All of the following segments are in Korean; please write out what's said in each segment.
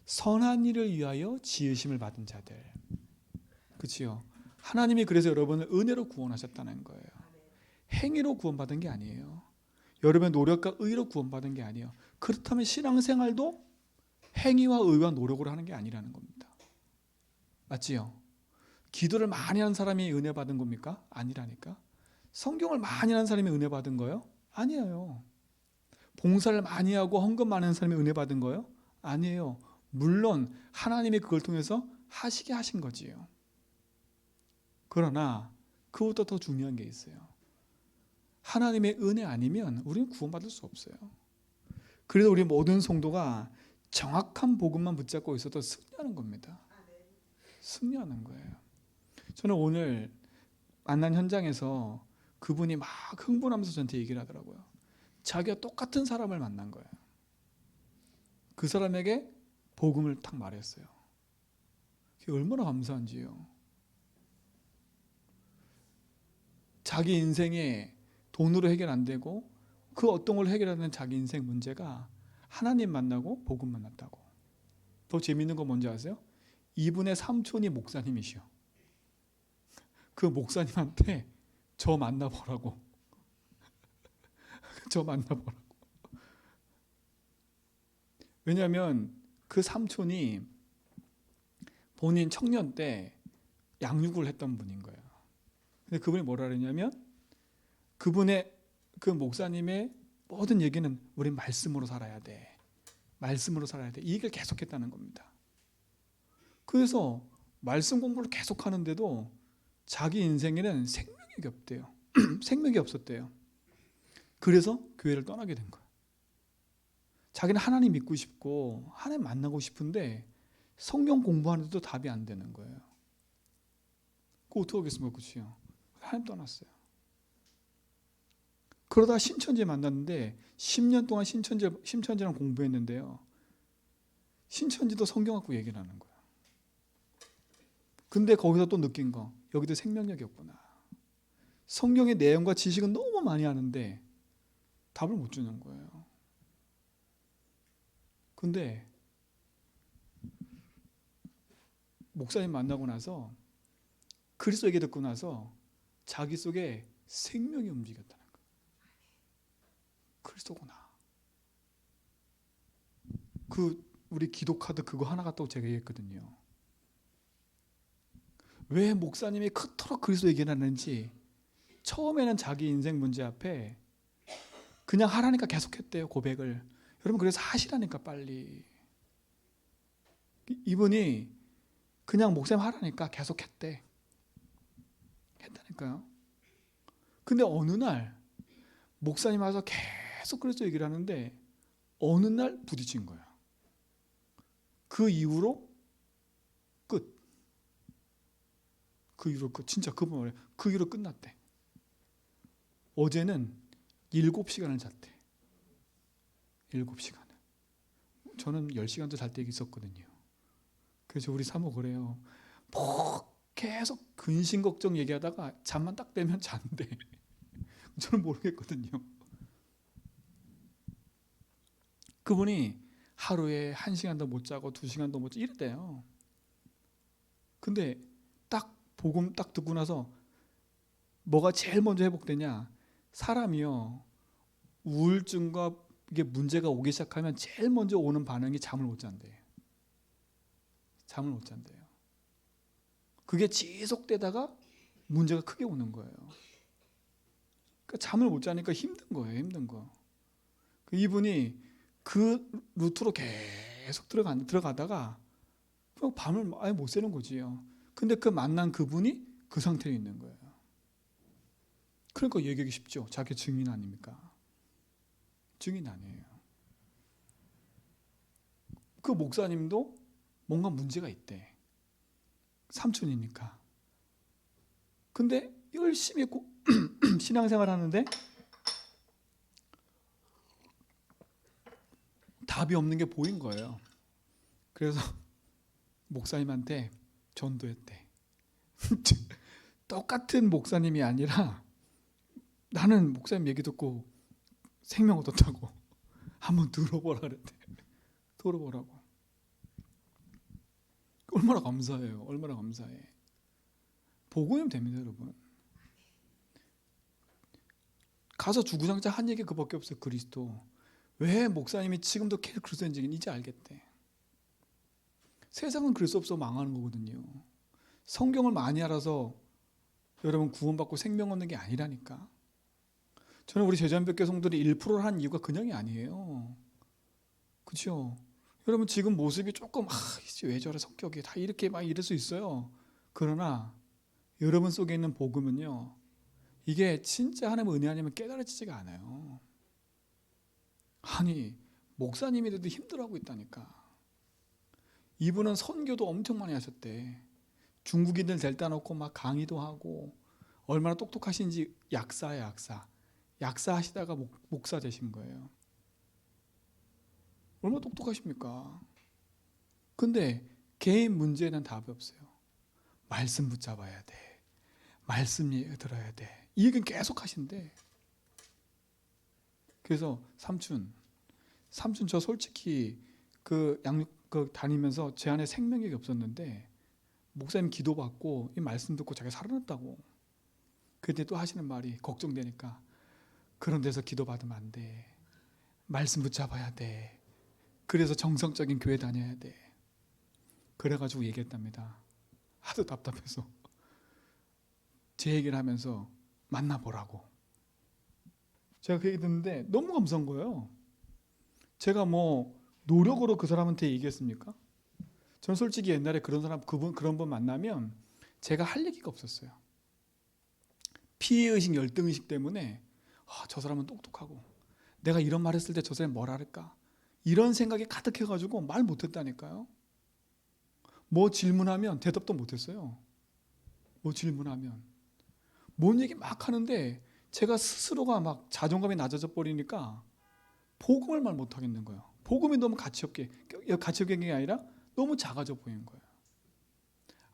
선한 일을 위하여 지으심을 받은 자들. 그렇지요? 하나님이 그래서 여러분을 은혜로 구원하셨다는 거예요. 행위로 구원받은 게 아니에요. 여러분의 노력과 의로 구원받은 게 아니에요. 그렇다면 신앙생활도 행위와 의와 노력으로 하는 게 아니라는 겁니다. 맞지요? 기도를 많이 하는 사람이 은혜 받은 겁니까? 아니라니까. 성경을 많이 하는 사람이 은혜 받은 거예요? 아니에요. 봉사를 많이 하고 헌금 많은 사람이 은혜 받은 거예요? 아니에요. 물론 하나님이 그걸 통해서 하시게 하신 거지요. 그러나 그것보다 더 중요한 게 있어요. 하나님의 은혜 아니면 우리는 구원받을 수 없어요. 그래서 우리 모든 성도가 정확한 복음만 붙잡고 있어도 승리하는 겁니다. 승리하는 거예요. 저는 오늘 만난 현장에서 그분이 막 흥분하면서 저한테 얘기를 하더라고요. 자기가 똑같은 사람을 만난 거예요. 그 사람에게 복음을 딱 말했어요. 그게 얼마나 감사한지요. 자기 인생에 돈으로 해결 안 되고 그 어떤 걸 해결하는 자기 인생 문제가 하나님 만나고 복음 만났다고. 더 재밌는 거 뭔지 아세요? 이분의 삼촌이 목사님이시오. 그 목사님한테 저 만나보라고. 저 만나보라고. 왜냐하면 그 삼촌이 본인 청년 때 양육을 했던 분인 거예요. 근데 그분이 뭐라 그러냐면 그분의 그 목사님의 모든 얘기는 우리 말씀으로 살아야 돼. 말씀으로 살아야 돼. 이 얘기를 계속했다는 겁니다. 그래서 말씀 공부를 계속 하는데도 자기 인생에는 생명이 없대요. 생명이 없었대요. 그래서 교회를 떠나게 된 거예요. 자기는 하나님 믿고 싶고 하나님 만나고 싶은데 성경 공부하는데도 답이 안 되는 거예요. 그거 어떻게 하겠습니까? 그치요? 하나님 떠났어요. 그러다 신천지 만났는데 10년 동안 신천지랑 공부했는데요. 신천지도 성경 갖고 얘기를 하는 거예요. 근데 거기서 또 느낀 거, 여기도 생명력이 없구나. 성경의 내용과 지식은 너무 많이 하는데 답을 못 주는 거예요. 근데 목사님 만나고 나서 그리스도 얘기 듣고 나서 자기 속에 생명이 움직였다는 거예요. 그리스도구나. 우리 기도 카드 그거 하나 갖다고 제가 얘기했거든요. 왜 목사님이 그토록 그리스도 얘기를 하는지 처음에는 자기 인생 문제 앞에 그냥 하라니까 계속했대요. 고백을. 여러분 그래서 하시라니까 빨리. 이분이 그냥 목사님 하라니까 계속했대. 했다니까요. 근데 어느 날 목사님 와서 계속 그리스도 얘기를 하는데 어느 날 부딪힌 거예요. 그 이후로 끝. 그 이후로 끝. 진짜 그분 말이에요. 그 이후로 끝났대. 어제는 7시간을 잤대. 7시간을. 저는 10시간도 잘 때 있었거든요. 그래서 우리 사모 그래요. 계속 근심 걱정 얘기하다가 잠만 딱 되면 잔대. 저는 모르겠거든요. 그분이 하루에 1시간도 못 자고 2시간도 못 자고 이랬대요. 근데 딱 복음 딱 듣고 나서 뭐가 제일 먼저 회복되냐? 사람이요. 우울증과 이게 문제가 오기 시작하면 제일 먼저 오는 반응이 잠을 못 잔대요. 잠을 못 잔대요. 그게 지속되다가 문제가 크게 오는 거예요. 그러니까 잠을 못 자니까 힘든 거예요. 힘든 거. 이분이 그 루트로 계속 들어가다가 밤을 아예 못 새는 거지요. 근데 그 만난 그분이 그 상태에 있는 거예요. 그러니까 얘기하기 쉽죠. 자기 증인 아닙니까? 증인 아니에요. 그 목사님도 뭔가 문제가 있대. 삼촌이니까. 근데 열심히 신앙생활 하는데 답이 없는 게 보인 거예요. 그래서 목사님한테 전도했대. 똑같은 목사님이 아니라 나는 목사님 얘기 듣고 생명 얻었다고 한번 들어보라 그랬대. 들어보라고. 얼마나 감사해요. 얼마나 감사해. 복음이면 됩니다, 여러분. 가서 주구장창 한 얘기 그밖에 없어요. 그리스도. 왜 목사님이 지금도 계속 그리스도인지는 이제 알겠대. 세상은 그리스도 없어 망하는 거거든요. 성경을 많이 알아서 여러분 구원받고 생명 얻는 게 아니라니까. 저는 우리 제자연백교 성도들이 1%를 한 이유가 그냥이 아니에요. 그렇죠? 여러분 지금 모습이 조금 왜 저래 성격이 다 이렇게 막 이럴 수 있어요. 그러나 여러분 속에 있는 복음은요, 이게 진짜 하나님의 은혜 아니면 깨달아지지가 않아요. 아니 목사님이라도 힘들어하고 있다니까. 이분은 선교도 엄청 많이 하셨대. 중국인들 데려다 놓고 막 강의도 하고 얼마나 똑똑하신지. 약사야 약사. 약사 하시다가 목사 되신 거예요. 얼마나 똑똑하십니까? 근데 개인 문제에 대한 답이 없어요. 말씀 붙잡아야 돼. 말씀 들어야 돼. 이 얘기는 계속 하신대. 그래서 삼촌 저 솔직히 그 다니면서 제 안에 생명력이 없었는데 목사님 기도받고 이 말씀 듣고 자기가 살아났다고. 그때 또 하시는 말이 걱정되니까 그런 데서 기도받으면 안 돼. 말씀 붙잡아야 돼. 그래서 정성적인 교회 다녀야 돼. 그래가지고 얘기했답니다. 하도 답답해서 제 얘기를 하면서 만나보라고. 제가 그 얘기 듣는데 너무 감사한 거예요. 제가 뭐 노력으로 그 사람한테 얘기했습니까? 저는 솔직히 옛날에 그런 분 만나면 제가 할 얘기가 없었어요. 피해의식, 열등의식 때문에 저 사람은 똑똑하고 내가 이런 말 했을 때 저 사람이 뭘 할까? 이런 생각이 가득해가지고 말 못했다니까요. 뭐 질문하면 대답도 못했어요. 뭐 질문하면 뭔 얘기 막 하는데 제가 스스로가 막 자존감이 낮아져 버리니까 복음을 말 못하겠는 거예요. 복음이 너무 가치 없게 게 아니라 너무 작아져 보이는 거예요.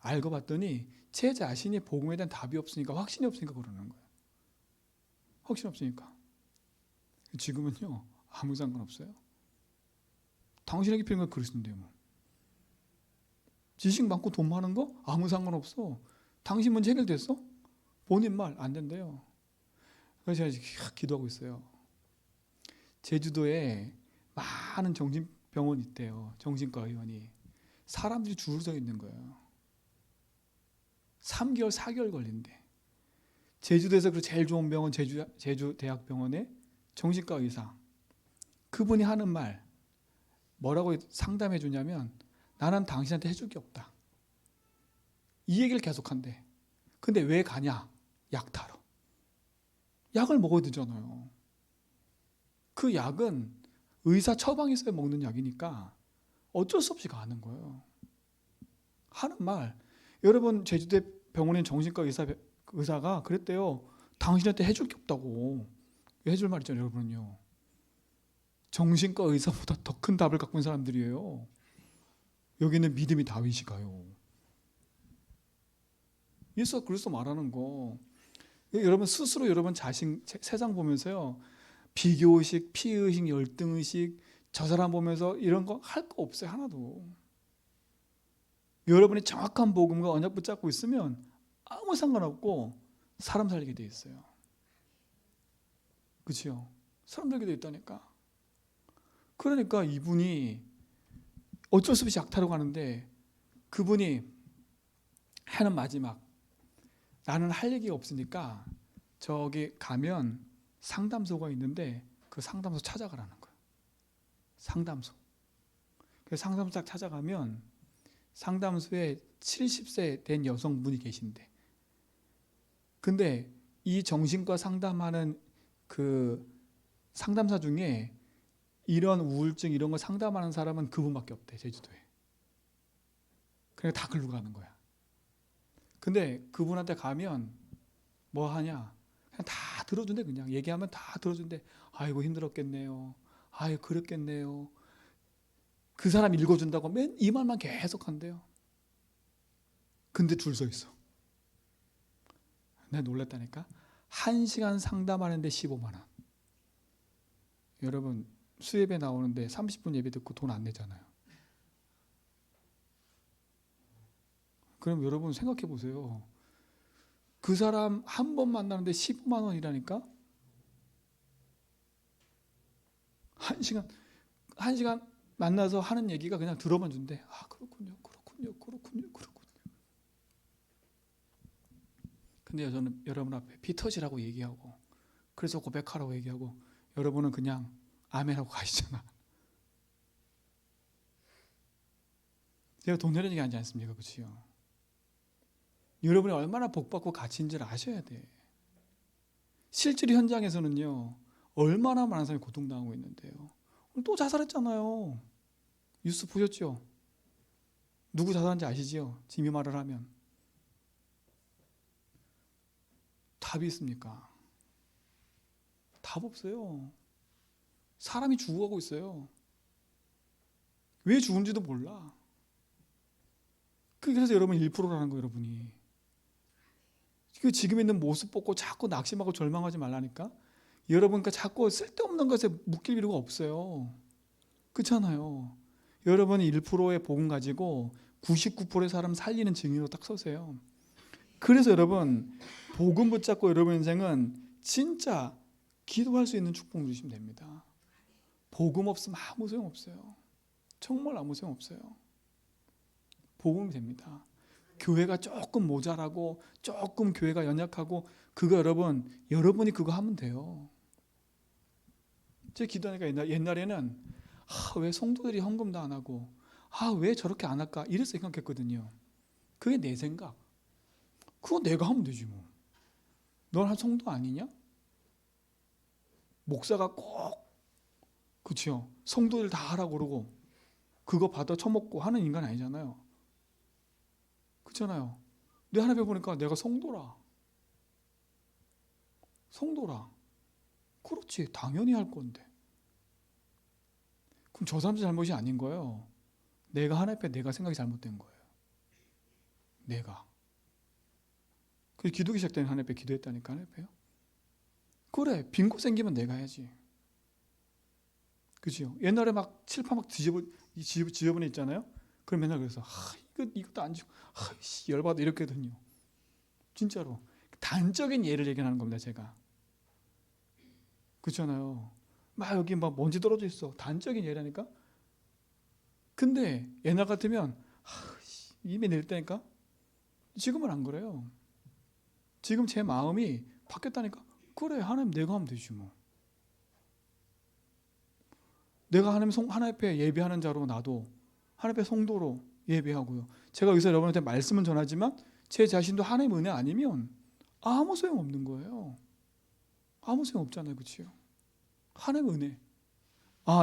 알고 봤더니 제 자신이 복음에 대한 답이 없으니까, 확신이 없으니까 그러는 거예요. 확신 없으니까. 지금은요 아무 상관없어요. 당신에게 필요한 건 그리스도인데요. 뭐. 지식 많고 돈 많은 거 아무 상관없어. 당신 문제 해결됐어? 본인 말 안 된대요. 그래서 제가 기도하고 있어요. 제주도에 많은 정신병원이 있대요. 정신과 의원이. 사람들이 줄을 서 있는 거예요. 3개월 4개월 걸린대. 제주도에서 그 제일 좋은 병원 제주대학병원의 정신과 의사, 그분이 하는 말 뭐라고 상담해 주냐면 나는 당신한테 해줄 게 없다. 이 얘기를 계속한대. 근데 왜 가냐? 약 타러. 약을 먹어야 되잖아요. 그 약은 의사 처방에서 먹는 약이니까 어쩔 수 없이 가는 거예요. 하는 말, 여러분 제주대 병원인 정신과 의사가 그랬대요. 당신한테 해줄 게 없다고. 해줄 말 있잖아요, 여러분은요. 정신과 의사보다 더 큰 답을 갖고 있는 사람들이에요. 여기는 믿음이 다윗이 가요. 예수가 그래서 말하는 거. 여러분 스스로 여러분 자신 세상 보면서요. 비교의식, 피의식, 열등의식, 저 사람 보면서 이런 거 할 거 없어요. 하나도. 여러분이 정확한 복음과 언약 붙잡고 있으면 아무 상관없고 사람 살리게 돼 있어요. 그렇죠? 사람 살리게 돼 있다니까. 그러니까 이분이 어쩔 수 없이 약타로 가는데 그분이 하는 마지막, 나는 할 얘기가 없으니까 저기 가면 상담소가 있는데 그 상담소 찾아가라는 거예요. 상담소. 그 상담소 딱 찾아가면 상담소에 70세 된 여성분이 계신데, 근데 이 정신과 상담하는 그 상담사 중에 이런 우울증 이런 거 상담하는 사람은 그분밖에 없대, 제주도에. 그러니까 다 글로 가는 거야. 근데 그분한테 가면 뭐 하냐? 그냥 다 들어준대. 그냥 얘기하면 다 들어준대. 아이고 힘들었겠네요. 아이고 그랬겠네요. 그 사람 읽어준다고 맨 이 말만 계속 한대요. 근데 줄 서 있어. 내가 놀랐다니까. 1시간 상담하는데 15만 원. 여러분 수예배 나오는데 30분 예배 듣고 돈 안 내잖아요. 그럼 여러분 생각해 보세요. 그 사람 한 번 만나는데 15만 원이라니까? 한 시간 만나서 하는 얘기가 그냥 들어만 준대. 아, 그렇군요. 근데 저는 여러분 앞에 피 터지라고 얘기하고, 그래서 고백하라고 얘기하고, 여러분은 그냥 아멘하고 가시잖아. 제가 돈 내는 얘기 아니지 않습니까? 그렇죠? 여러분이 얼마나 복받고 가치인지를 아셔야 돼. 실제로 현장에서는요, 얼마나 많은 사람이 고통당하고 있는데요. 오늘 또 자살했잖아요. 뉴스 보셨죠? 누구 자살한지 아시죠? 지미 말을 하면. 답이 있습니까? 답 없어요. 사람이 죽어가고 있어요. 왜 죽은지도 몰라. 그래서 여러분 1%라는 거예요, 여러분이. 그 지금 있는 모습 보고 자꾸 낙심하고 절망하지 말라니까. 여러분, 그러니까 자꾸 쓸데없는 것에 묶일 필요가 없어요. 그렇잖아요. 여러분이 1%의 복음 가지고 99%의 사람 살리는 증인으로 딱 서세요. 그래서 여러분, 복음 붙잡고 여러분 인생은 진짜 기도할 수 있는 축복 누리시면 됩니다. 복음 없으면 아무 소용 없어요. 정말 아무 소용 없어요. 복음이 됩니다. 교회가 조금 모자라고 조금 교회가 연약하고 그거 여러분이 그거 하면 돼요. 제 기도하니까 옛날에는 왜 성도들이 헌금도 안 하고 왜 저렇게 안 할까 이래서 생각했거든요. 그게 내 생각. 그거 내가 하면 되지 뭐. 넌 한 성도 아니냐? 목사가 꼭 그렇죠. 성도들 다 하라고 그러고 그거 받아 처먹고 하는 인간 아니잖아요. 그렇잖아요. 내 하나님 보니까 내가 성도라. 그렇지. 당연히 할 건데. 그럼 저 사람 잘못이 아닌 거예요. 내가 하나님 앞에 내가 생각이 잘못된 거예요. 내가. 그래서 기도기 시작되는 하나님 앞에 기도했다니까 하나님 앞에요. 그래. 빈곳 생기면 내가 해야지. 그죠? 옛날에 막 칠판 막 지저분해 있잖아요. 그럼 맨날 그래서 이것도 안 지고 열받아 이렇게 하거든요. 진짜로. 단적인 예를 얘기하는 겁니다. 제가. 그렇잖아요. 막 여기 막 먼지 떨어져 있어. 단적인 예라니까. 근데 옛날 같으면 이미 낼 때니까. 지금은 안 그래요. 지금 제 마음이 바뀌었다니까. 그래, 하나님 내가 하면 되지 뭐. 내가 하나님 앞에 예배하는 자로 나도 하나님 앞에 성도로 예배하고요. 제가 여기서 여러분한테 말씀은 전하지만 제 자신도 하나님의 은혜 아니면 아무 소용 없는 거예요. 아무 소용 없잖아요. 그렇죠? 하나님의 은혜.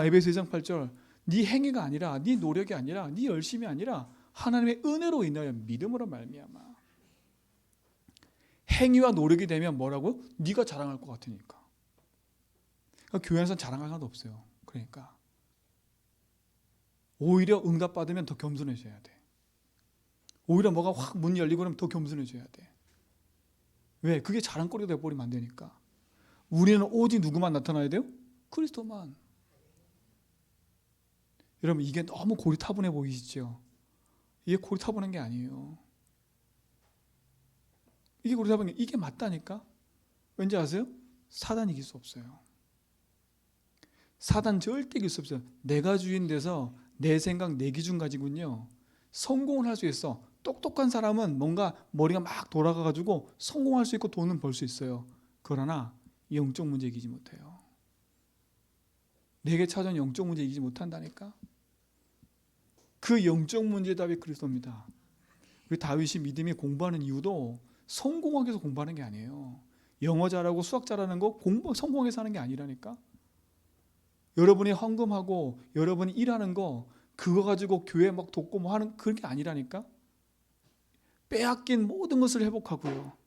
에베소 2장 8절. 네 행위가 아니라 네 노력이 아니라 네 열심이 아니라 하나님의 은혜로 인하여 믿음으로 말미암아. 행위와 노력이 되면 뭐라고? 네가 자랑할 것 같으니까. 그러니까 교회에서는 자랑할 하나도 없어요. 그러니까 오히려 응답받으면 더 겸손해져야 돼. 오히려 뭐가 확 문 열리고 그러면 더 겸손해져야 돼. 왜? 그게 자랑거리가 되어버리면 안 되니까. 우리는 오직 누구만 나타나야 돼요? 그리스도만. 여러분 이게 너무 고리타분해 보이시죠? 이게 고리타분한 게 아니에요. 이게 고리타분한 게 이게 맞다니까? 왠지 아세요? 사단 이길 수 없어요. 사단 절대 이길 수 없어요. 내가 주인 돼서 내 생각, 내 기준 가지고는요 성공을 할 수 있어. 똑똑한 사람은 뭔가 머리가 막 돌아가가지고 성공할 수 있고 돈은 벌 수 있어요. 그러나 영적 문제 이기지 못해요. 내게 찾아온 영적 문제 이기지 못한다니까. 그 영적 문제의 답이 그리스도입니다. 우리 다윗이 믿음이 공부하는 이유도 성공하기 위해서 공부하는 게 아니에요. 영어 잘하고 수학 잘하는 거 성공해서 하는 게 아니라니까. 여러분이 헌금하고 여러분이 일하는 거 그거 가지고 교회 막 돕고 뭐 하는 그런 게 아니라니까. 빼앗긴 모든 것을 회복하고요.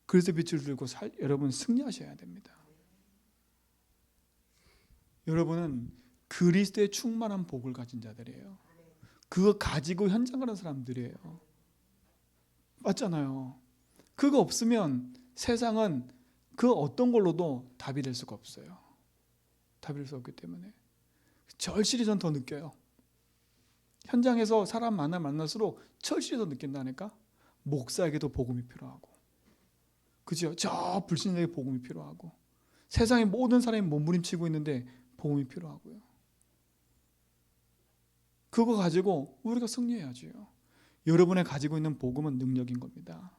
그래서 빛을 들고 여러분 승리하셔야 됩니다. 여러분은 그리스도의 충만한 복을 가진 자들이에요. 그거 가지고 현장 가는 사람들이에요. 맞잖아요. 그거 없으면 세상은 그 어떤 걸로도 답이 될 수가 없어요. 답이 될 수 없기 때문에 절실히 전 더 느껴요. 현장에서 사람 만날수록 절실히 더 느낀다니까. 목사에게도 복음이 필요하고, 그죠? 저 불신자에게 복음이 필요하고, 세상의 모든 사람이 몸부림치고 있는데 복음이 필요하고요. 그거 가지고 우리가 승리해야죠. 여러분의 가지고 있는 복음은 능력인 겁니다.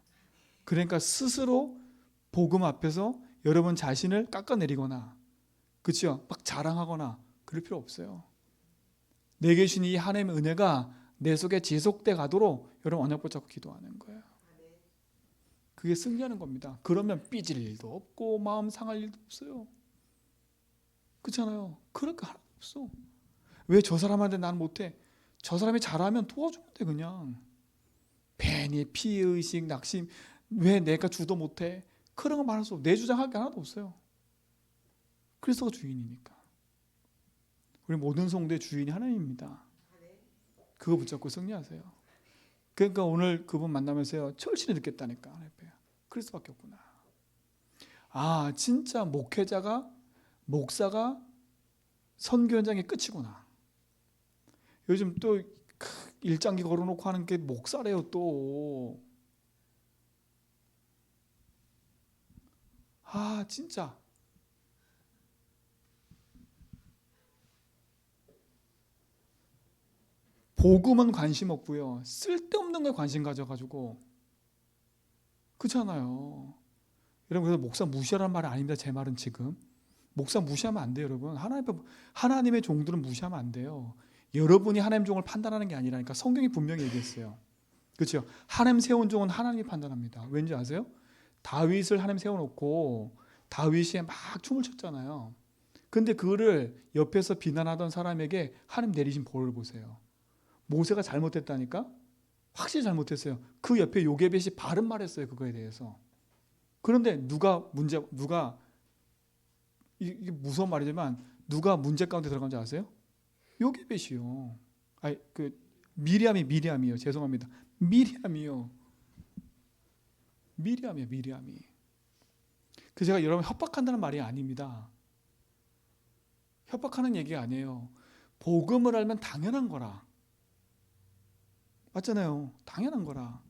그러니까 스스로 복음 앞에서 여러분 자신을 깎아내리거나, 그렇죠? 막 자랑하거나 그럴 필요 없어요. 내게 주신 이 하나님의 은혜가 내 속에 지속돼 가도록 여러분 언약 붙잡고 기도하는 거예요. 그게 승리하는 겁니다. 그러면 삐질 일도 없고 마음 상할 일도 없어요. 그렇잖아요. 그럴 거 하나도 없어. 왜 저 사람한테 난 못해? 저 사람이 잘하면 도와주면 돼. 그냥 괜히 피해의식, 낙심, 왜 내가 주도 못해? 그런 거 말할 수 없어. 내 주장할 게 하나도 없어요. 그리스도가 주인이니까. 우리 모든 성도의 주인이 하나님입니다. 그거 붙잡고 승리하세요. 그러니까 오늘 그분 만나면서요, 절실히 느꼈다니까. 그리스도밖에 없구나. 아, 진짜 목사가 선교 현장의 끝이구나. 요즘 또 일장기 걸어놓고 하는 게 목사래요. 또 진짜 복음은 관심 없고요, 쓸데없는 거에 관심 가져가지고, 그렇잖아요. 여러분, 그래서 목사 무시하라는 말은 아닙니다. 제 말은 지금 목사 무시하면 안 돼요. 여러분, 하나님의 종들은 무시하면 안 돼요. 여러분이 하나님 종을 판단하는 게 아니라니까. 성경이 분명히 얘기했어요. 그렇죠? 하나님 세운 종은 하나님이 판단합니다. 왠지 아세요? 다윗을 하나님 세워놓고 다윗이 막 춤을 췄잖아요. 근데 그거를 옆에서 비난하던 사람에게 하나님 내리신 벌을 보세요. 모세가 잘못했다니까? 확실히 잘못했어요. 그 옆에 요게벳이 바른 말했어요. 그거에 대해서. 그런데 이게 무서운 말이지만 누가 문제 가운데 들어간지 아세요? 요게벳이요. 미리암이요. 죄송합니다. 미리암이요. 미리암이. 그 제가 여러분 협박한다는 말이 아닙니다. 협박하는 얘기가 아니에요. 복음을 알면 당연한 거라. 맞잖아요. 당연한 거라.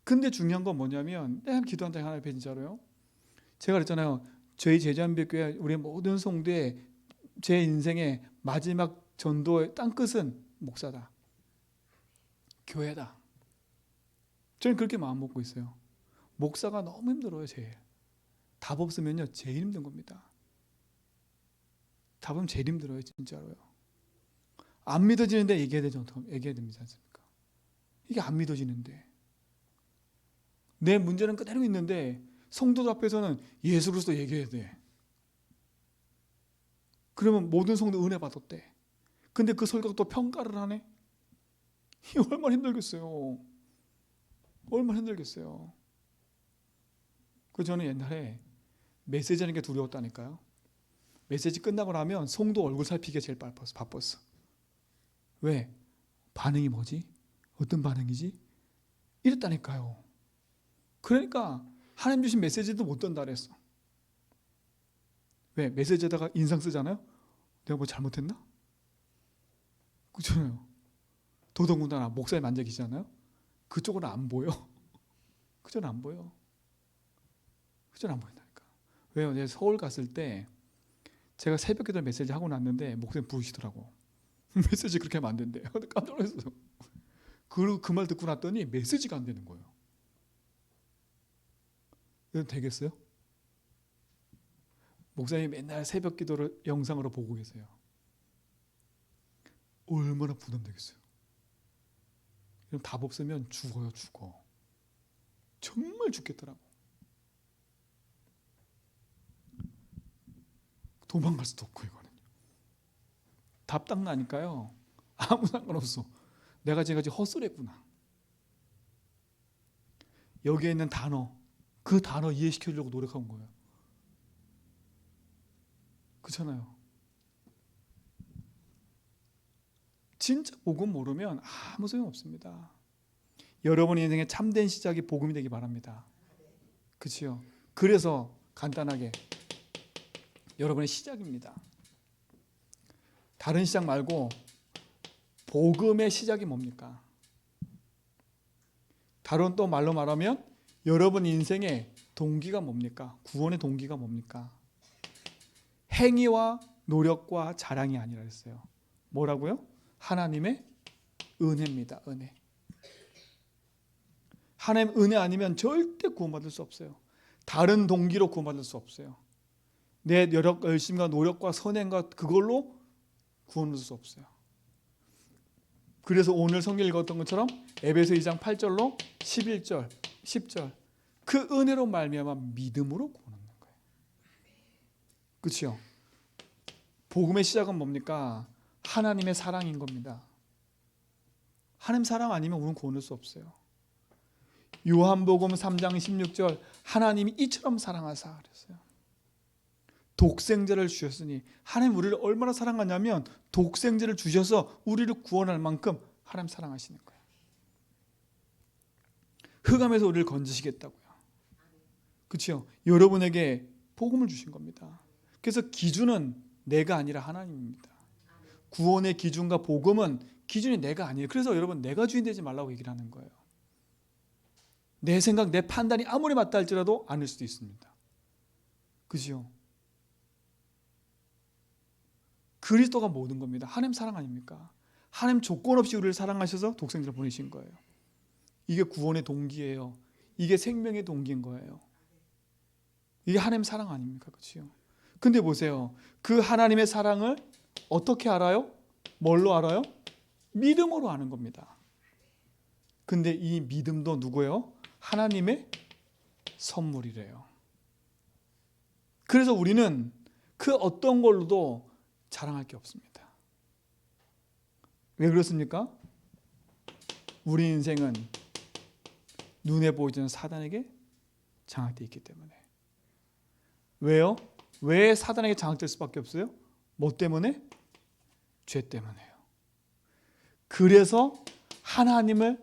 근데 중요한 건 뭐냐면, 내가 기도한다 하나님 앞에 진짜로요. 제가 그랬잖아요. 저희 제자연백교회 우리 모든 성도의 제 인생의 마지막 전도의 땅끝은 목사다. 교회다. 저는 그렇게 마음 먹고 있어요. 목사가 너무 힘들어요. 제일. 답 없으면요, 제일 힘든 겁니다. 답은 제일 힘들어요. 진짜로요. 안 믿어지는데 얘기해야 됩니다. 않습니까? 이게 안 믿어지는데, 내 문제는 그대로 있는데 성도들 앞에서는 예수 그리스도 얘기해야 돼. 그러면 모든 성도 은혜 받았대. 근데 그 설교가 또 평가를 하네. 이 얼마나 힘들겠어요. 얼마나 힘들겠어요. 저는 옛날에 메시지 하는 게 두려웠다니까요. 메시지 끝나고 나면 성도 얼굴 살피기가 제일 바빴어. 왜? 반응이 뭐지? 어떤 반응이지? 이랬다니까요. 그러니까 하나님 주신 메시지도 못 던다 그랬어. 왜? 메시지에다가 인상 쓰잖아요. 내가 뭐 잘못했나? 그렇잖아요. 더더군다나 목사님 앉아 계시잖아요. 그쪽은 안 보여. 그쪽은 안 보여. 그쪽은 안 보인다니까. 왜요? 내가 서울 갔을 때 제가 새벽기도 메시지 하고 났는데 목사님 부으시더라고. 메시지 그렇게 하면 안 된대요. 깜짝 놀랐어요. 그리고 그 말 듣고 났더니 메시지가 안 되는 거예요. 이건 되겠어요? 목사님 맨날 새벽 기도를 영상으로 보고 계세요. 얼마나 부담되겠어요. 그럼 답 없으면 죽어요. 정말 죽겠더라고. 도망갈 수도 없고 이거는요. 답 딱 나니까요. 아무 상관없어. 내가 지금까지 헛소리했구나. 여기에 있는 단어, 그 단어 이해시키려고 노력한 거예요. 그렇잖아요. 진짜 복음 모르면 아무 소용 없습니다. 여러분 인생의 참된 시작이 복음이 되기 바랍니다. 그렇죠? 그래서 간단하게 여러분의 시작입니다. 다른 시작 말고 복음의 시작이 뭡니까? 다른 또 말로 말하면 여러분 인생의 동기가 뭡니까? 구원의 동기가 뭡니까? 행위와 노력과 자랑이 아니라 했어요. 뭐라고요? 하나님의 은혜입니다. 은혜. 하나님 은혜 아니면 절대 구원받을 수 없어요. 다른 동기로 구원받을 수 없어요. 내 열심과 노력과 선행과 그걸로 구원받을 수 없어요. 그래서 오늘 성경 읽었던 것처럼 에베소 2장 8절로 11절, 10절 그 은혜로 말미암아 믿음으로 구원받는 거예요. 그렇죠? 복음의 시작은 뭡니까? 하나님의 사랑인 겁니다. 하나님 사랑 아니면 우리는 구원할 수 없어요. 요한복음 3장 16절 하나님이 이처럼 사랑하사 그랬어요. 독생자를 주셨으니 하나님 우리를 얼마나 사랑하냐면 독생자를 주셔서 우리를 구원할 만큼 하나님 사랑하시는 거예요. 흑암에서 우리를 건지시겠다고요. 그렇죠? 여러분에게 복음을 주신 겁니다. 그래서 기준은 내가 아니라 하나님입니다. 구원의 기준과 복음은 기준이 내가 아니에요. 그래서 여러분 내가 주인 되지 말라고 얘기를 하는 거예요. 내 생각, 내 판단이 아무리 맞다 할지라도 아닐 수도 있습니다. 그죠? 그리스도가 모든 겁니다. 하나님 사랑 아닙니까? 하나님 조건 없이 우리를 사랑하셔서 독생자를 보내신 거예요. 이게 구원의 동기예요. 이게 생명의 동기인 거예요. 이게 하나님 사랑 아닙니까? 그렇죠? 근데 보세요. 그 하나님의 사랑을 어떻게 알아요? 뭘로 알아요? 믿음으로 아는 겁니다. 근데 이 믿음도 누구예요? 하나님의 선물이래요. 그래서 우리는 그 어떤 걸로도 자랑할 게 없습니다. 왜 그렇습니까? 우리 인생은 눈에 보이지 않는 사단에게 장악되어 있기 때문에. 왜요? 왜 사단에게 장악될 수밖에 없어요? 뭐 때문에? 죄 때문에요. 그래서 하나님을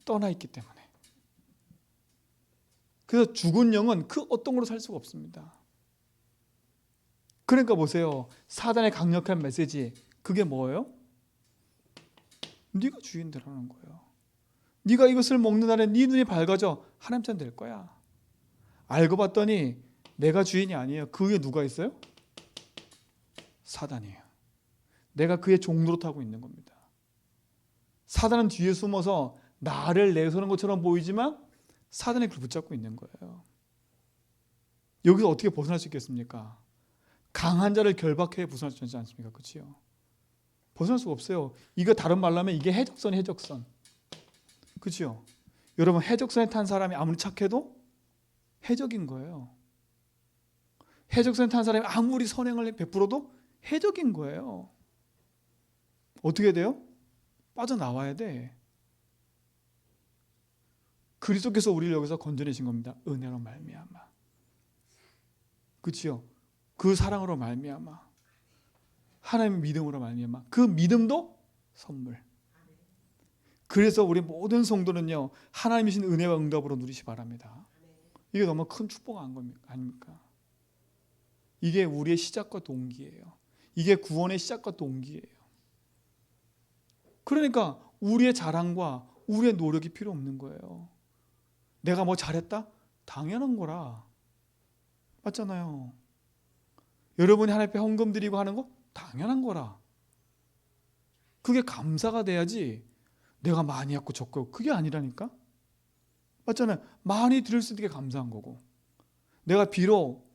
떠나 있기 때문에. 그래서 죽은 영은 그 어떤 걸로 살 수가 없습니다. 그러니까 보세요. 사단의 강력한 메시지 그게 뭐예요? 네가 주인 되라는 거예요. 네가 이것을 먹는 날에 네 눈이 밝아져 하나님 편 될 거야. 알고 봤더니 내가 주인이 아니에요. 그 위에 누가 있어요? 사단이에요. 내가 그의 종로로 타고 있는 겁니다. 사단은 뒤에 숨어서 나를 내세우는 것처럼 보이지만 사단이 그걸 붙잡고 있는 거예요. 여기서 어떻게 벗어날 수 있겠습니까? 강한 자를 결박해 벗어날 수 있지 않습니까? 그렇죠? 벗어날 수가 없어요. 이거 다른 말로 하면 이게 해적선이 해적선. 그렇죠? 여러분 해적선에 탄 사람이 아무리 착해도 해적인 거예요. 해적선에 탄 사람이 아무리 선행을 베풀어도 해적인 거예요. 어떻게 돼요? 빠져나와야 돼. 그리스도께서 우리를 여기서 건져내신 겁니다. 은혜로 말미암아. 그렇죠? 그 사랑으로 말미암아. 하나님의 믿음으로 말미암아. 그 믿음도 선물. 그래서 우리 모든 성도는요 하나님이신 은혜와 응답으로 누리시 바랍니다. 이게 너무 큰 축복 아닙니까? 이게 우리의 시작과 동기예요. 이게 구원의 시작과 동기예요. 그러니까 우리의 자랑과 우리의 노력이 필요 없는 거예요. 내가 뭐 잘했다? 당연한 거라. 맞잖아요. 여러분이 하나님 앞에 헌금 드리고 하는 거 당연한 거라. 그게 감사가 돼야지 내가 많이 했고 적고 그게 아니라니까. 맞잖아요. 많이 드릴 수 있는 게 감사한 거고 내가 비록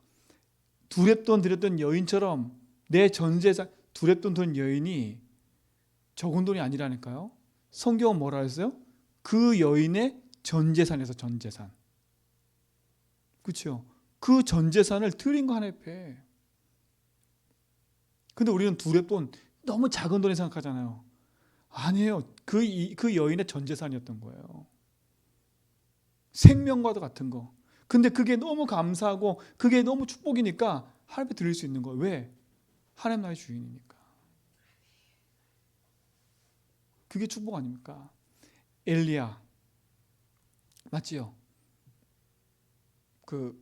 두렙돈 드렸던 여인처럼 내 전재산 두렙돈 든 여인이 적은 돈이 아니라니까요. 성경은 뭐라 했어요? 그 여인의 전재산에서 전재산. 그렇죠? 그 전재산을 드린 거 하나님 앞에. 근데 우리는 두렙돈 너무 작은 돈이 생각하잖아요. 아니에요. 그 여인의 전재산이었던 거예요. 생명과도 같은 거. 근데 그게 너무 감사하고 그게 너무 축복이니까 하나님 앞에 드릴 수 있는 거예요. 왜? 하나님 나의 주인이니까. 그게 축복 아닙니까? 엘리야 맞지요? 그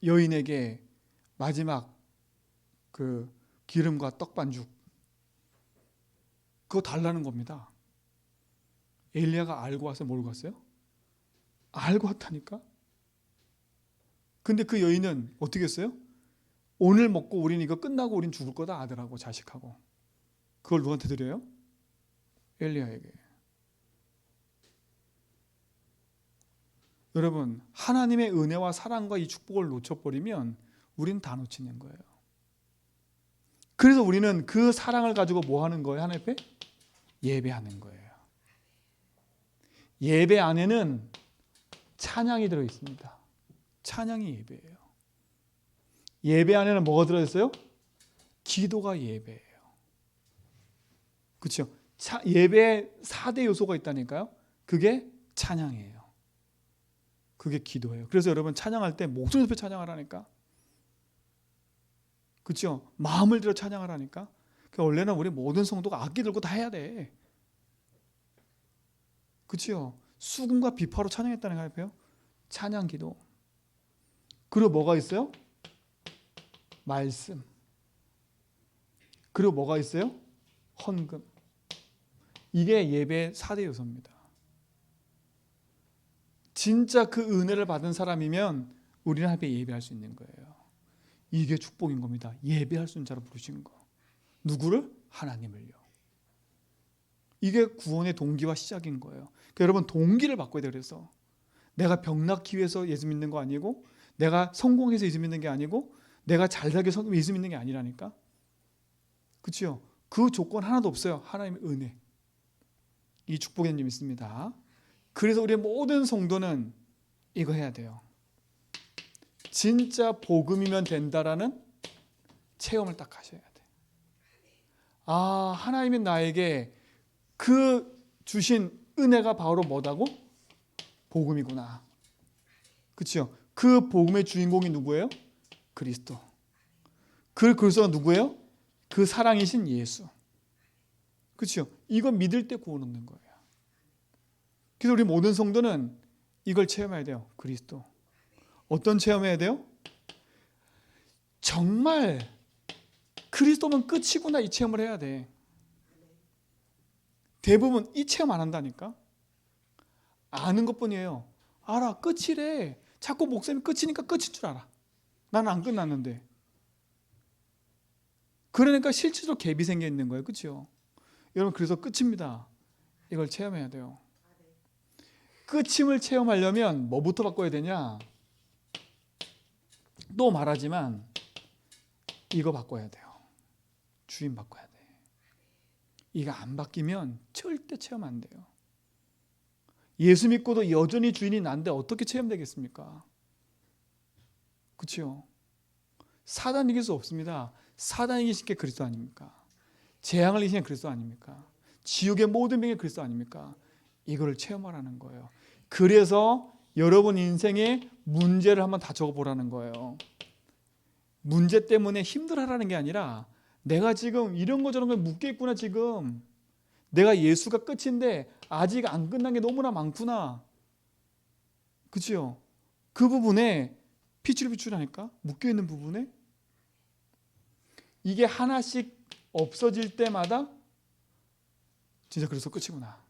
여인에게 마지막 그 기름과 떡 반죽 그거 달라는 겁니다. 엘리야가 알고 왔어요? 모르고 왔어요? 알고 왔다니까. 근데 그 여인은 어떻게 했어요? 오늘 먹고 우린 이거 끝나고 우린 죽을 거다, 아들하고 자식하고. 그걸 누구한테 드려요? 엘리야에게. 여러분, 하나님의 은혜와 사랑과 이 축복을 놓쳐버리면 우리는 다 놓치는 거예요. 그래서 우리는 그 사랑을 가지고 뭐 하는 거예요? 하나님 앞에? 예배하는 거예요. 예배 안에는 찬양이 들어있습니다. 찬양이 예배예요. 예배 안에는 뭐가 들어있어요? 기도가 예배예요. 그렇죠? 예배에 4대 요소가 있다니까요. 그게 찬양이에요. 그게 기도예요. 그래서 여러분 찬양할 때 목소리 높여 찬양하라니까. 그렇죠? 마음을 들여 찬양하라니까. 원래는 우리 모든 성도가 악기 들고 다 해야 돼. 그렇죠? 수금과 비파로 찬양했다는 거예요. 찬양 기도. 그리고 뭐가 있어요? 말씀. 그리고 뭐가 있어요? 헌금. 이게 예배의 4대 요소입니다. 진짜 그 은혜를 받은 사람이면 우리는 하나님께 예배할 수 있는 거예요. 이게 축복인 겁니다. 예배할 수 있는 자로 부르신 거. 누구를? 하나님을요. 이게 구원의 동기와 시작인 거예요. 그러니까 여러분 동기를 바꿔야 돼요. 그래서 내가 병 낫기 위해서 예수 믿는 거 아니고, 내가 성공해서 예수 믿는 게 아니고, 내가 잘 살기 위해서 예수 믿는 게 아니라니까. 그렇죠? 그 조건 하나도 없어요. 하나님의 은혜. 이 축복의 점 있습니다. 그래서 우리의 모든 성도는 이거 해야 돼요. 진짜 복음이면 된다라는 체험을 딱 하셔야 돼. 아, 하나님이 나에게 그 주신 은혜가 바로 뭐다고? 복음이구나. 그렇죠? 그 복음의 주인공이 누구예요? 그리스도. 그 그리스도가 누구예요? 그 사랑이신 예수. 그렇죠? 이거 믿을 때 구원 얻는 거예요. 그래서 우리 모든 성도는 이걸 체험해야 돼요. 그리스도. 어떤 체험해야 돼요? 정말 그리스도면 끝이구나, 이 체험을 해야 돼. 대부분 이 체험 안 한다니까. 아는 것뿐이에요. 알아, 끝이래. 자꾸 목사님이 끝이니까 끝인 줄 알아. 나는 안 끝났는데. 그러니까 실질적으로 갭이 생겨 있는 거예요. 그렇죠? 여러분, 그래서 끝입니다. 이걸 체험해야 돼요. 끝임을 체험하려면 뭐부터 바꿔야 되냐? 또 말하지만 이거 바꿔야 돼요. 주인 바꿔야 돼. 이거 안 바뀌면 절대 체험 안 돼요. 예수 믿고도 여전히 주인이 난데 어떻게 체험되겠습니까? 그렇죠? 사단 이길 수 없습니다. 사단 이기신 게 그리스도 아닙니까? 재앙을 이기신 게 그리스도 아닙니까? 지옥의 모든 병이 그리스도 아닙니까? 이거를 체험하라는 거예요. 그래서 여러분 인생의 문제를 한번 다 적어보라는 거예요. 문제 때문에 힘들어하라는 게 아니라 내가 지금 이런 거 저런 거 묶여있구나. 지금 내가 예수가 끝인데 아직 안 끝난 게 너무나 많구나. 그렇죠? 그 부분에 피출피출하니까 묶여있는 부분에 이게 하나씩 없어질 때마다 진짜 그래서 끝이구나.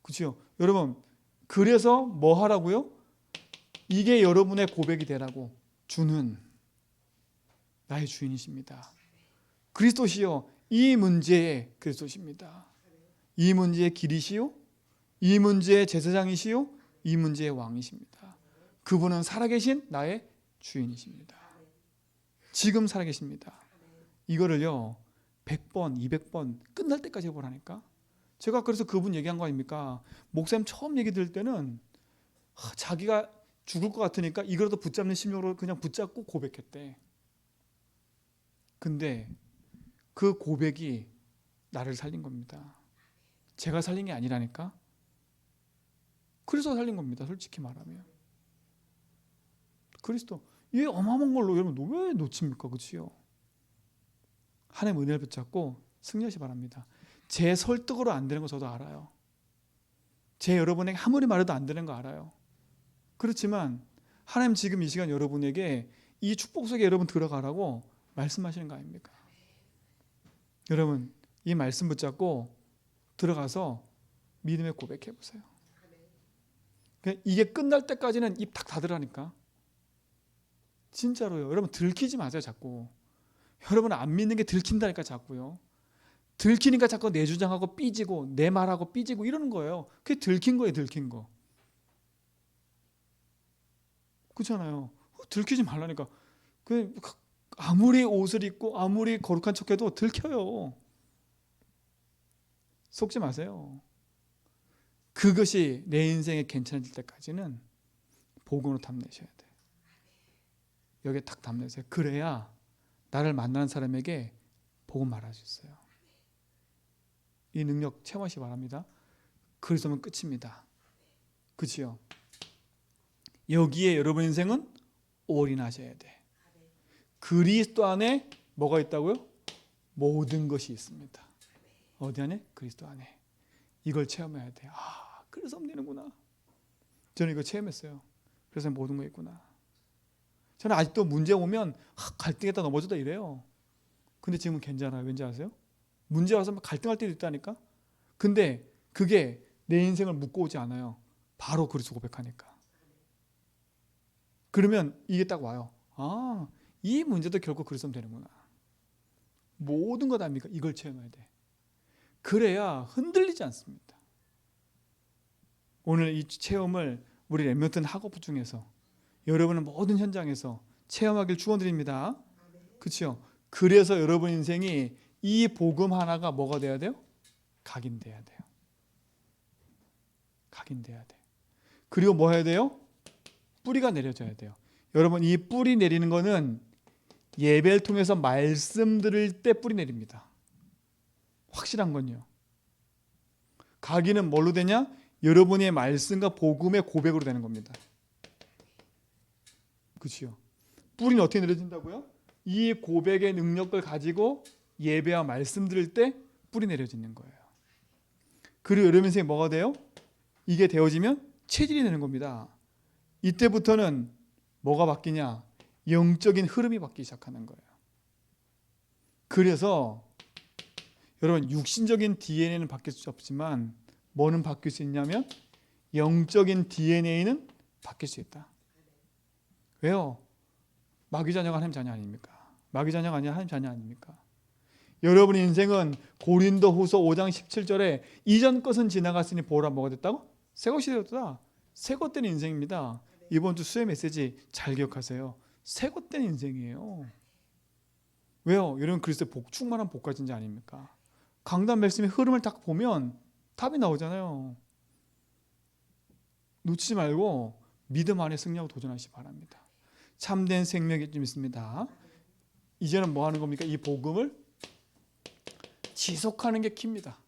그렇죠? 여러분, 그래서 뭐 하라고요? 이게 여러분의 고백이 되라고. 주는 나의 주인이십니다. 그리스도시요, 이 문제의 그리스도십니다. 이 문제의 길이시요, 이 문제의 제사장이시요, 이 문제의 왕이십니다. 그분은 살아계신 나의 주인이십니다. 지금 살아계십니다. 이거를요 100번, 200번 끝날 때까지 해보라니까. 제가 그래서 그분 얘기한 거 아닙니까? 목사님 처음 얘기 들을 때는 자기가 죽을 것 같으니까 이거라도 붙잡는 심령으로 그냥 붙잡고 고백했대. 근데 그 고백이 나를 살린 겁니다. 제가 살린 게 아니라니까. 그래서 살린 겁니다. 솔직히 말하면. 그리스도. 이 어마어마한 걸로 여러분 왜 놓칩니까? 그치요? 하나님의 은혜를 붙잡고 승리하시 바랍니다. 제 설득으로 안 되는 거 저도 알아요. 제 여러분에게 아무리 말해도 안 되는 거 알아요. 그렇지만 하나님 지금 이 시간 여러분에게 이 축복 속에 여러분 들어가라고 말씀하시는 거 아닙니까? 여러분 이 말씀 붙잡고 들어가서 믿음의 고백해 보세요. 이게 끝날 때까지는 입 탁 닫으라니까. 진짜로요. 여러분 들키지 마세요. 자꾸. 여러분 안 믿는 게 들킨다니까 자꾸요. 들키니까 자꾸 내 주장하고 삐지고 내 말하고 삐지고 이러는 거예요. 그게 들킨 거예요. 들킨 거. 그렇잖아요. 들키지 말라니까. 아무리 옷을 입고 아무리 거룩한 척해도 들켜요. 속지 마세요. 그것이 내 인생에 괜찮아질 때까지는 복음으로 탐내셔야 돼요. 여기에 딱 담내세요. 그래야 나를 만나는 사람에게 복음 말할 수 있어요. 이 능력 체험하시기 바랍니다. 그리스도면 끝입니다. 그치요? 여기에 여러분 인생은 올인하셔야 돼. 그리스도 안에 뭐가 있다고요? 모든 것이 있습니다. 어디 안에? 그리스도 안에. 이걸 체험해야 돼. 아, 그래서 되는구나. 저는 이거 체험했어요. 그래서 모든 거 있구나. 저는 아직도 문제 오면 갈등했다 넘어졌다 이래요. 근데 지금은 괜찮아요. 왠지 아세요? 문제 와서 갈등할 때도 있다니까. 근데 그게 내 인생을 묶고 오지 않아요. 바로 그리스도 고백하니까. 그러면 이게 딱 와요. 아, 이 문제도 결국 그리스도면 되는구나. 모든 것 아닙니까? 이걸 체험해야 돼. 그래야 흔들리지 않습니다. 오늘 이 체험을 우리 렘넌트 학업 중에서 여러분은 모든 현장에서 체험하길 축원드립니다. 그렇죠? 그래서 여러분 인생이 이 복음 하나가 뭐가 돼야 돼요? 각인돼야 돼요. 각인돼야 돼. 그리고 뭐 해야 돼요? 뿌리가 내려져야 돼요. 여러분 이 뿌리 내리는 거는 예배를 통해서 말씀 들을 때 뿌리 내립니다. 확실한 건요. 각인은 뭘로 되냐? 여러분의 말씀과 복음의 고백으로 되는 겁니다. 그렇죠? 뿌리는 어떻게 내려진다고요? 이 고백의 능력을 가지고 예배와 말씀 들을 때 뿌리 내려지는 거예요. 그리고 여러분 인생에 뭐가 돼요? 이게 되어지면 체질이 되는 겁니다. 이때부터는 뭐가 바뀌냐? 영적인 흐름이 바뀌기 시작하는 거예요. 그래서 여러분 육신적인 DNA는 바뀔 수 없지만 뭐는 바뀔 수 있냐면 영적인 DNA는 바뀔 수 있다. 왜요? 마귀 자녀가 하나님 자녀 아닙니까? 마귀 자녀가 아니라 하나님 자녀 아닙니까? 여러분의 인생은 고린도후서 5장 17절에 이전 것은 지나갔으니 보라 뭐가 됐다고? 새 것이 되었다. 새 것 된 인생입니다. 이번 주 수요 메시지 잘 기억하세요. 새 것 된 인생이에요. 왜요? 여러분 그리스도의 충만한 복 가진 자 아닙니까? 강단 말씀의 흐름을 딱 보면 답이 나오잖아요. 놓치지 말고 믿음 안에 승리하고 도전하시기 바랍니다. 참된 생명이 좀 있습니다. 이제는 뭐 하는 겁니까? 이 복음을 지속하는 게 키입니다.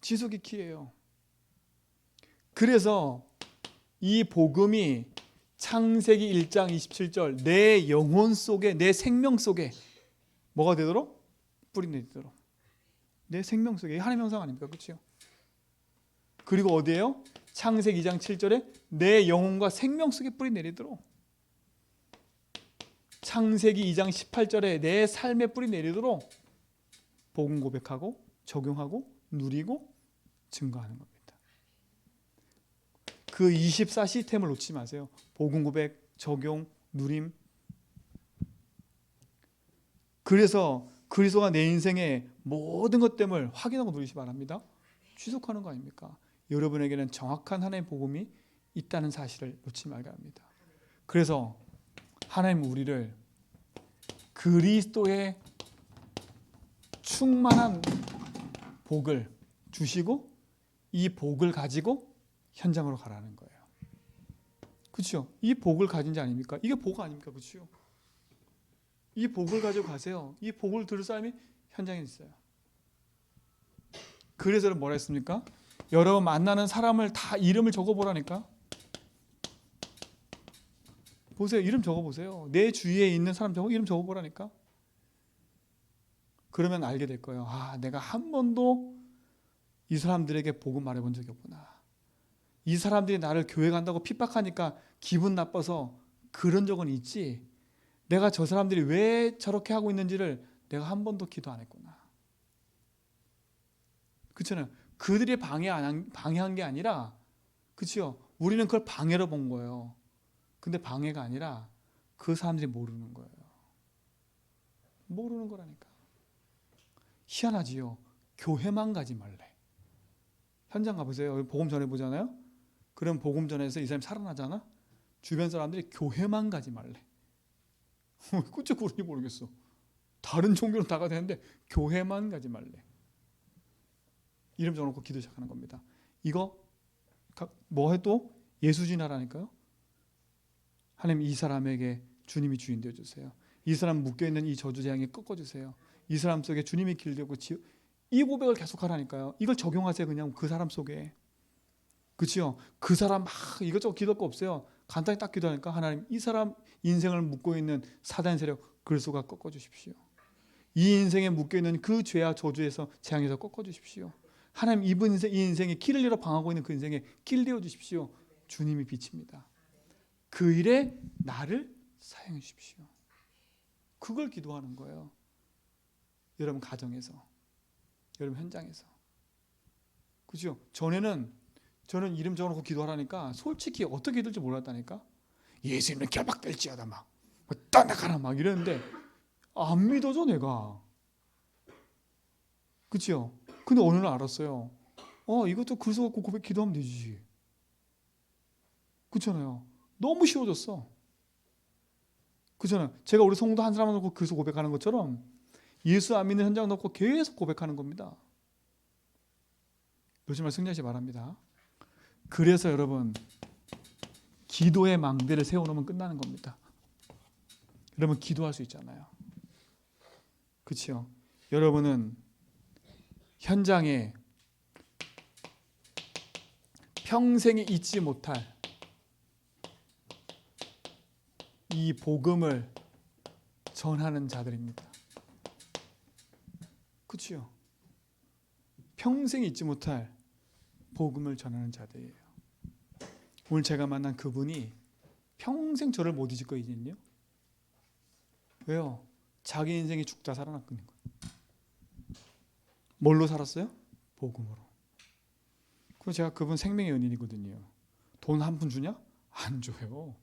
지속이 키예요. 그래서 이 복음이 창세기 1장 27절 내 영혼 속에 내 생명 속에 뭐가 되도록? 뿌리 내리도록. 내 생명 속에 하나님의 형상 아닙니까? 그렇죠? 그리고 어디에요? 창세기 2장 7절에 내 영혼과 생명 속에 뿌리 내리도록. 창세기 2장 18절에 내 삶에 뿌리 내리도록 복음 고백하고 적용하고 누리고 증거하는 겁니다. 그 24 시스템을 놓치지 마세요. 복음 고백, 적용, 누림. 그래서 그리스도가 내 인생의 모든 것됨을 확인하고 누리시기 바랍니다. 지속하는 거 아닙니까? 여러분에게는 정확한 하나님의 복음이 있다는 사실을 놓치지 말아야 합니다. 그래서 하나님은 우리를 그리스도의 충만한 복을 주시고 이 복을 가지고 현장으로 가라는 거예요. 그렇죠? 이 복을 가진 자 아닙니까? 이게 복 아닙니까? 그렇죠? 이 복을 가지고 가세요. 이 복을 들을 사람이 현장에 있어요. 그래서 뭐라 했습니까? 여러분 만나는 사람을 다 이름을 적어보라니까. 보세요. 이름 적어보세요. 내 주위에 있는 사람 이름 적어보라니까. 그러면 알게 될 거예요. 아, 내가 한 번도 이 사람들에게 복음 말해본 적이 없구나. 이 사람들이 나를 교회 간다고 핍박하니까 기분 나빠서 그런 적은 있지. 내가 저 사람들이 왜 저렇게 하고 있는지를 내가 한 번도 기도 안 했구나. 그렇잖아요. 그들이 방해한 게 아니라, 그렇죠. 우리는 그걸 방해로 본 거예요. 근데 방해가 아니라 그 사람들이 모르는 거예요. 모르는 거라니까. 희한하지요. 교회만 가지 말래. 현장 가보세요. 복음 전해보잖아요. 그럼 복음 전해서 이 사람이 살아나잖아. 주변 사람들이 교회만 가지 말래. 어째 그런지 모르겠어. 다른 종교는 다 가도 되는데 교회만 가지 말래. 이름 적어놓고 기도 시작하는 겁니다. 이거 뭐 해도 예수진하라니까요. 하나님, 이 사람에게 주님이 주인 되어주세요. 이 사람 묶여있는 이 저주 재앙이 꺾어주세요. 이 사람 속에 주님이 길되고 이 고백을 계속하라니까요. 이걸 적용하세요. 그냥 그 사람 속에. 그렇죠? 그 사람 막 이것저것 기도할 거 없어요. 간단히 딱 기도하니까 하나님, 이 사람 인생을 묶고 있는 사단 세력 그리스도가 꺾어주십시오. 이 인생에 묶여있는 그 죄와 저주에서 재앙에서 꺾어주십시오. 하나님, 이 인생에 길을 잃어 방하고 있는 그 인생에 길 내어주십시오. 주님이 빛입니다. 그 일에 나를 사용해 주십시오. 그걸 기도하는 거예요. 여러분 가정에서, 여러분 현장에서. 그죠? 전에는 저는 이름 적어놓고 기도하라니까 솔직히 어떻게 기도할지 몰랐다니까. 예수님은 결박될지어다 막 떠나가라 막 이러는데 안 믿어져 내가. 그렇죠? 근데 어느 날 알았어요. 이것도 그리스도 갖고 고백 기도하면 되지. 그렇잖아요. 너무 쉬워졌어. 그렇잖아요. 제가 우리 성도 한 사람 놓고 그리스도 고백하는 것처럼 예수 안 믿는 현장 놓고 계속 고백하는 겁니다. 요즘에 승리하시 바랍니다. 그래서 여러분, 기도의 망대를 세워놓으면 끝나는 겁니다. 여러분 기도할 수 있잖아요. 그렇죠? 여러분은 현장에 평생에 잊지 못할 이 복음을 전하는 자들입니다. 그렇죠? 평생 잊지 못할 복음을 전하는 자들이에요. 오늘 제가 만난 그분이 평생 저를 못 잊을 거거든요. 왜요? 자기 인생이 죽다 살아났거든요. 뭘로 살았어요? 복음으로. 그래서 제가 그분 생명의 연인이거든요. 돈 한 푼 주냐? 안 줘요.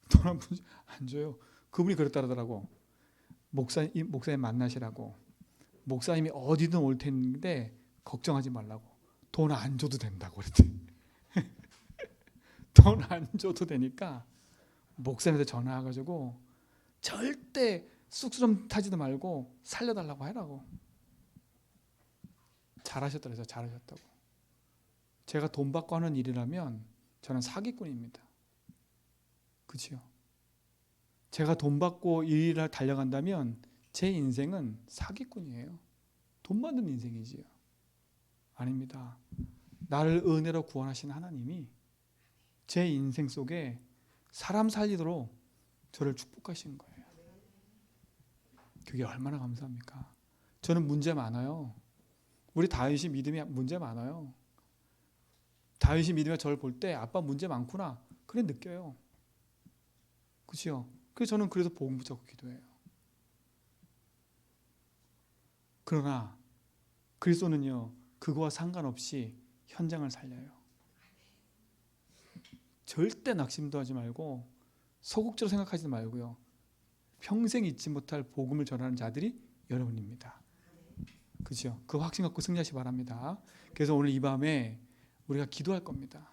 돈 한 푼 안 줘요. 그분이 그랬다더라고. 목사님 만나시라고. 목사님이 어디든 올 텐데 걱정하지 말라고. 돈 안 줘도 된다고 그랬대. 돈 안 줘도 되니까 목사님한테 전화해가지고 절대 쑥스럼 타지도 말고 살려달라고 하라고. 잘하셨더라고요. 잘하셨다고. 제가 돈 받고 하는 일이라면 저는 사기꾼입니다. 그렇죠? 제가 돈 받고 일을 달려간다면 제 인생은 사기꾼이에요. 돈 받는 인생이지요. 아닙니다. 나를 은혜로 구원하신 하나님이 제 인생 속에 사람 살리도록 저를 축복하신 거예요. 그게 얼마나 감사합니까? 저는 문제 많아요. 우리 다윗이 믿음이 문제 많아요. 다윗이 믿음에 저를 볼 때 아빠 문제 많구나. 그래 느껴요. 그렇죠? 그래서 저는 그래서 복음 붙잡고 기도해요. 그러나 그리스도는요, 그거와 상관없이 현장을 살려요. 절대 낙심도 하지 말고 소극적으로 생각하지 말고요. 평생 잊지 못할 복음을 전하는 자들이 여러분입니다. 그렇죠? 그 확신 갖고 승리하시기 바랍니다. 그래서 오늘 이 밤에 우리가 기도할 겁니다.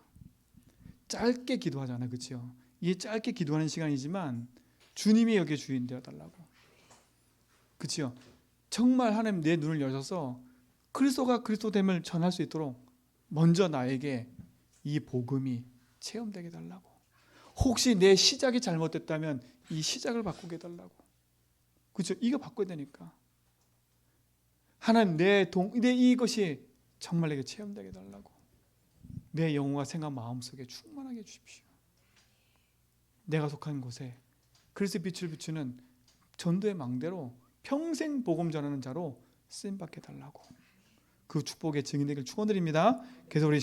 짧게 기도하잖아요. 그렇죠? 이게 짧게 기도하는 시간이지만 주님이 여기에 주인 되어달라고. 그렇죠? 정말 하나님 내 눈을 여셔서 그리스도가 그리스도됨을 전할 수 있도록 먼저 나에게 이 복음이 체험되게 해달라고. 혹시 내 시작이 잘못됐다면 이 시작을 바꾸게 해달라고. 그렇죠? 이거 바꿔야 되니까. 하나님 내 이것이 정말 내게 체험되게 해달라고. 내 영혼과 생각 마음속에 충만하게 해주십시오. 내가 속한 곳에 그리스도의 빛을 비추는 전도의 망대로 평생 복음 전하는 자로 쓰임받게 해달라고. 그 축복의 증인되기를 축원드립니다. 그래서 우리